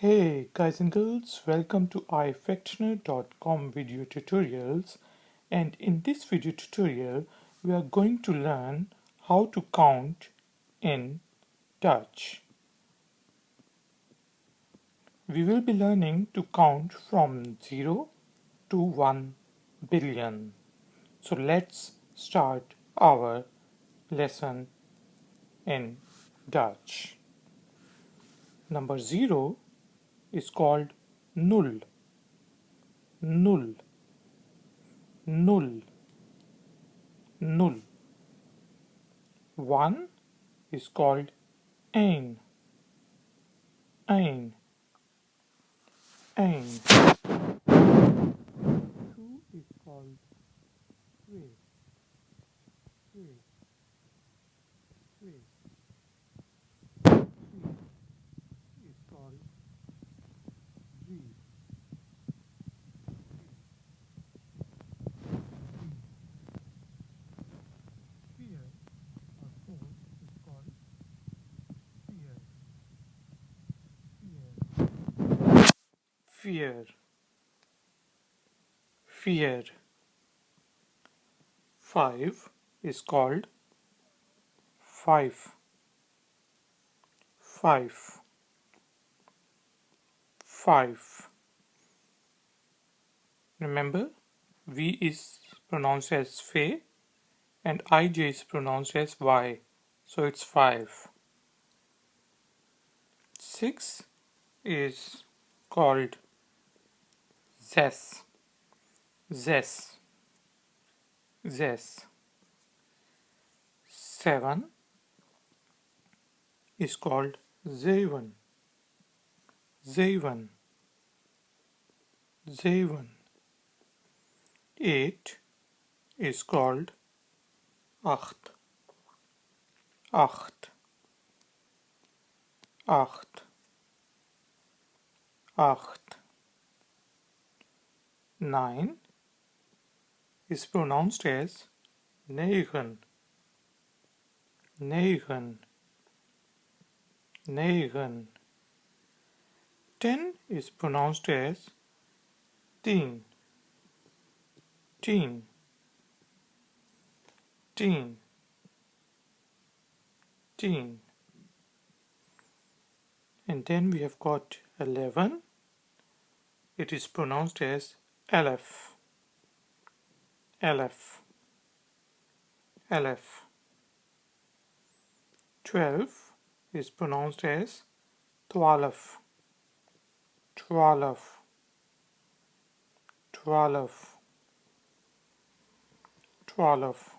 Hey guys and girls, welcome to ifactner.com video tutorials, and in this video tutorial we are going to learn how to count in Dutch. We will be learning to count from 0 to 1 billion. So let's start our lesson in Dutch. Number 0 is called nul. Nul. Nul. Nul. 1 is called een. Een. Een. 2 is called twee. Twee. Twee. 3 is called drie. Vier or 4 is called vier. Vier. Vier. 5 is called five. Five. Five. Remember, V is pronounced as fe and IJ is pronounced as Y. So it's 5. 6 is called zes. Zes. Zes. 7 is called zeven. Zeven. Zeven. 8 is called acht. Acht. Acht. Acht. 9 is pronounced as negen. Negen. Negen. 10 is pronounced as tien. Tien. Tien. Tien. And then we have got 11. It is pronounced as elf. Elf. Elf. 12 is pronounced as twaalf. Twaalf. Twaalf. 12.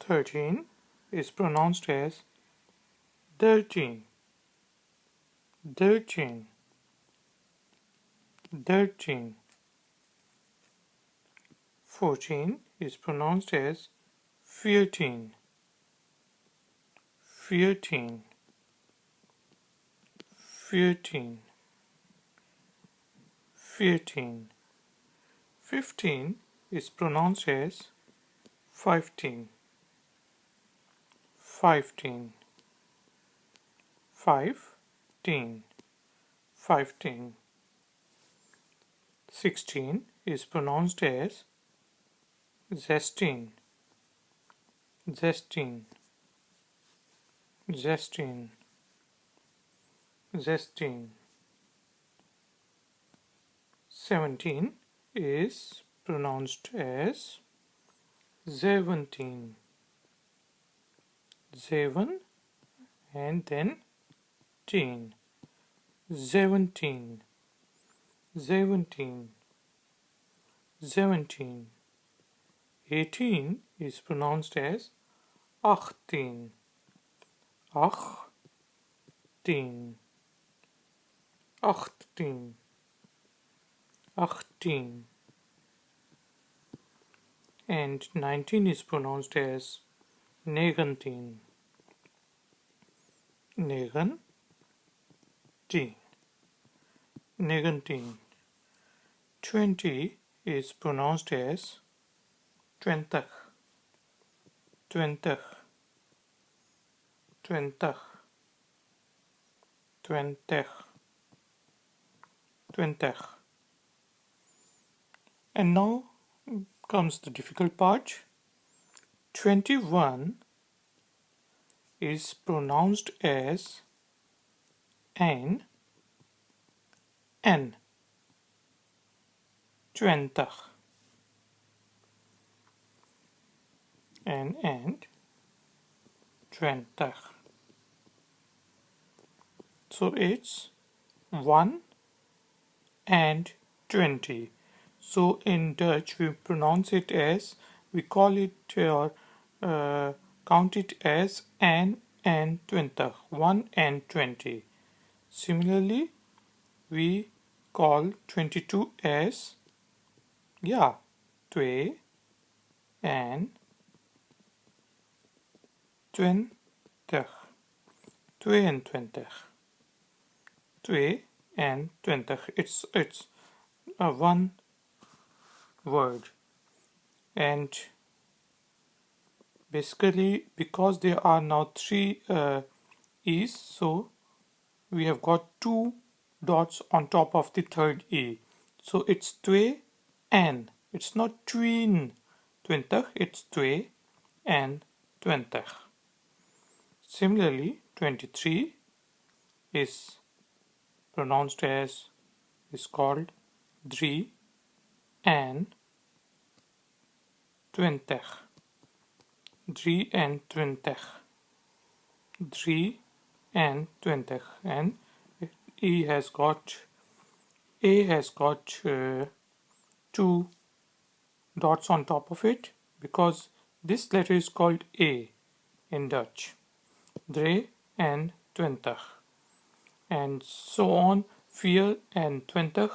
13 is pronounced as dertien. Dertien. Dertien. 14 is pronounced as veertien. Veertien. Veertien. 15 is pronounced as fifteen. Fifteen. 16 is pronounced as zestien. Zestien. Zestien. Zestien. 17 is pronounced as zeventien. Zeven and then teen. Zeventien. Zeventien. 17. 18 is pronounced as achttien. Achttien. Achttien. 18. And 19 is pronounced as negentien. Negentien. Negentien. 20 is pronounced as twintig. Twintig. Twintig. Twintig. twintig. And now comes the difficult part. 21 is pronounced as N. Twintig. And twintig. So it's 1 and 20. So in Dutch we pronounce it as, we call it or count it as N and 20, 1 and 20. Similarly, we call 22 as, yeah, 2 and 20. 2 and 20. 2 and 20. It's one word. And basically, because there are now 3 E's, so we have got 2 dots on top of the third E. So it's 2 and. It's not twin 20, it's 2 and 20. Similarly, 23 is pronounced as, is called 3 and 20. 3 and 20. 3 and 20. And A has got 2 dots on top of it because this letter is called A in Dutch. 3 and 20. And so on, 4 and 20,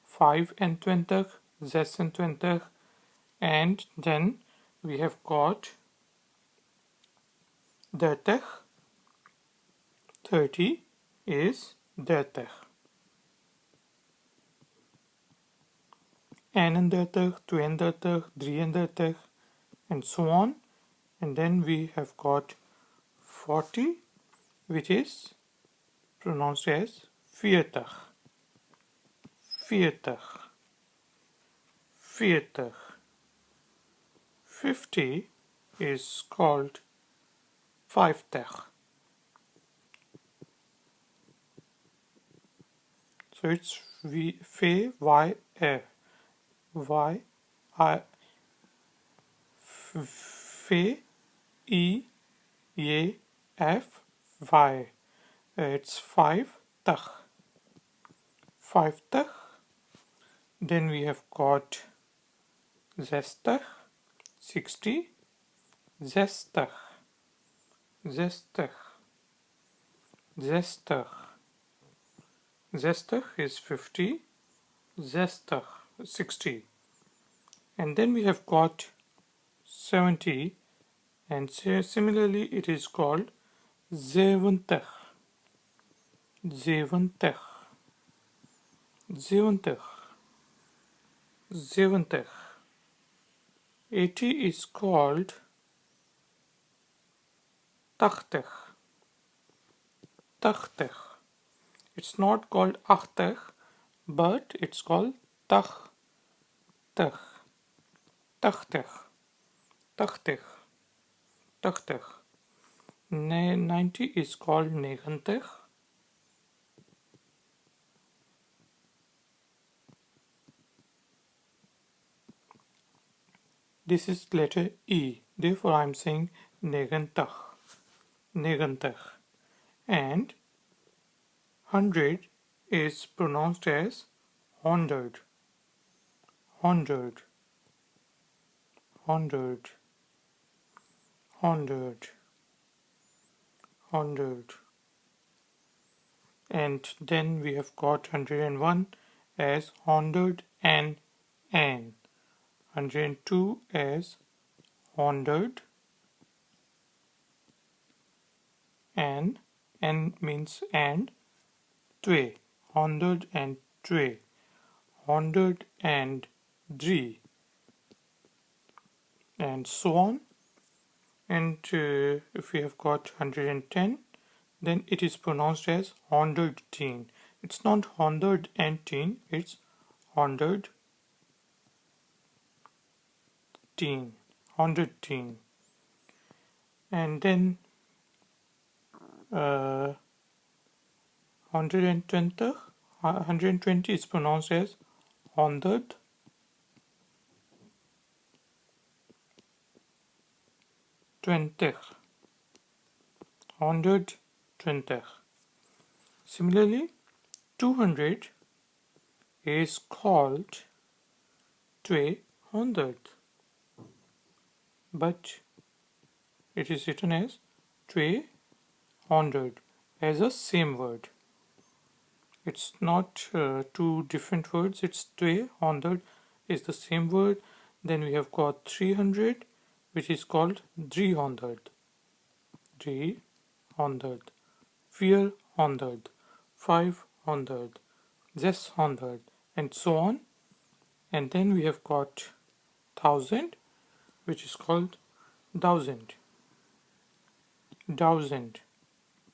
5 and 20, 6 and 20, and then we have got 30. 30 is 30. And 30, 2 and 30, 3 and 30, and so on. And then we have got 40, which is pronounced as 40. 40. 40. 50 is called 50. So it's fe y f y I fe e y f y. It's 50. 50. Then we have got 60, 60, 60, 60, 60. 60 is 50, 60. And then we have got 70, and similarly it is called 70. 70. 70. 70. 80 is called 80. 80. It's not called 80, but it's called 80. 80. 80. 80. 90 is called 90. This is letter E, therefore I am saying 90. 90. And 100 is pronounced as 100. 100. 100. 100. 100. And then we have got 101 as 100 and N. 102 as 100 and N means and 2. 102. 103. And so on. And if we have got 110, then it is pronounced as 110. It's not hundred and teen, it's hundred teen, hundred teen. And then 120, 120 is pronounced as hundred twenty, hundred twenty. Similarly, 200 is called 200, but it is written as 200 as a same word. It's not two different words, it's 200 is the same word. Then we have got 300, which is called 300, 300, 400, 500, 600, and so on. And then we have got 1000, which is called thousand, thousand,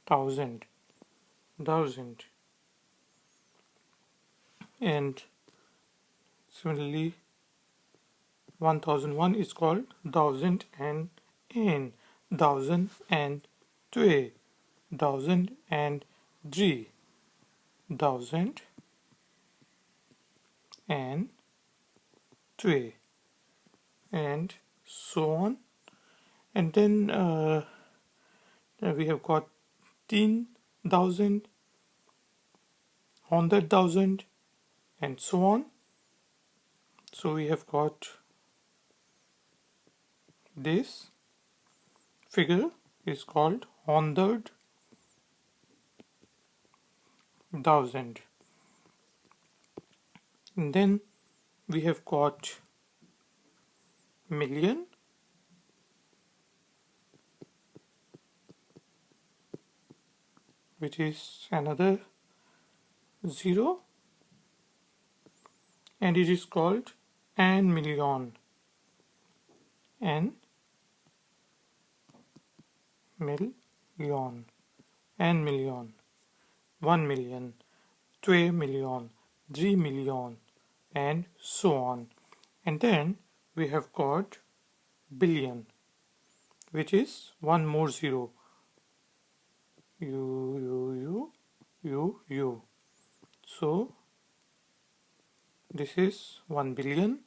thousand, thousand. And similarly, 1001 is called thousand and n, thousand and two, thousand and three, thousand and two, and so on. And then we have got 10,000, 100,000, and so on. So we have got this figure is called 100,000. And then we have got million, which is another 0, and it is called n million, n million, n million, 1 million, 2 million, 3 million, and so on. And then we have got billion, which is one more 0, u. So this is 1 billion,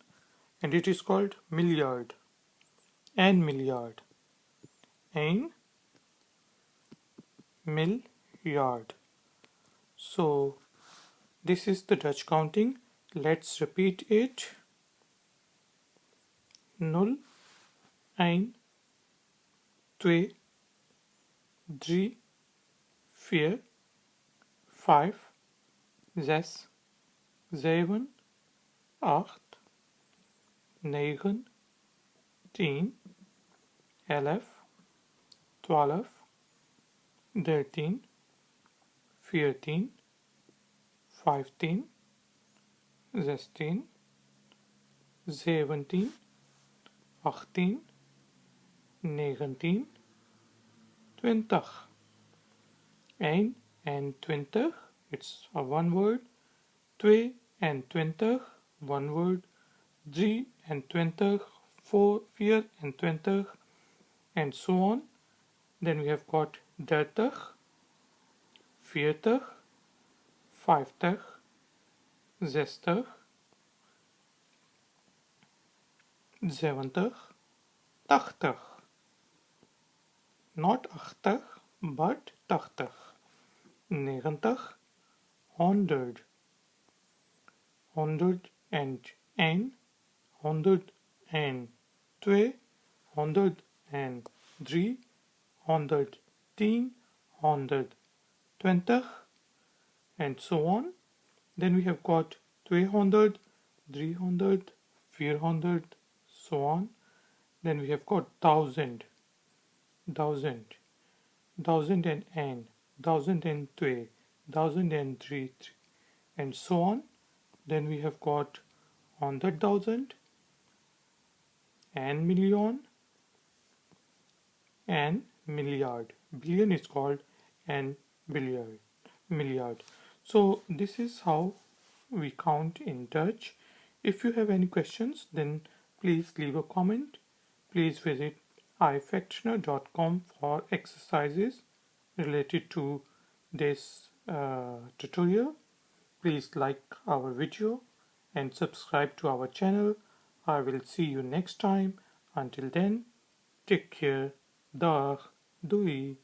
and it is called milliard, n milliard, n milliard. So this is the Dutch counting. Let's repeat it. 0, 1, 2, 3, 4, 5, 6, 7, 8, 9, 10, 11, 12, 13, 14, 15, 16, 17, 18, 19, 20. 1 and 20, it's a one word. 2 and 20, one word. 3 and 20, 4 and 20, and so on. Then we have got 30, 40, 50, 60, 70, 80. Not 80, but 80. 90, 100, 100 and n, 100 and 2, 100 and 3, 110, 120, and so on. Then we have got 200, 300, 400, so on. Then we have got 1000, 1000, 1000 and n, 1002, 1003, and so on. Then we have got 100,000, and million, and milliard. Billion is called and milliard. So this is how we count in Dutch. If you have any questions, then please leave a comment. Please visit ifactner.com for exercises related to this tutorial. Please like our video and subscribe to our channel. I will see you next time. Until then, take care. Dag. Doei.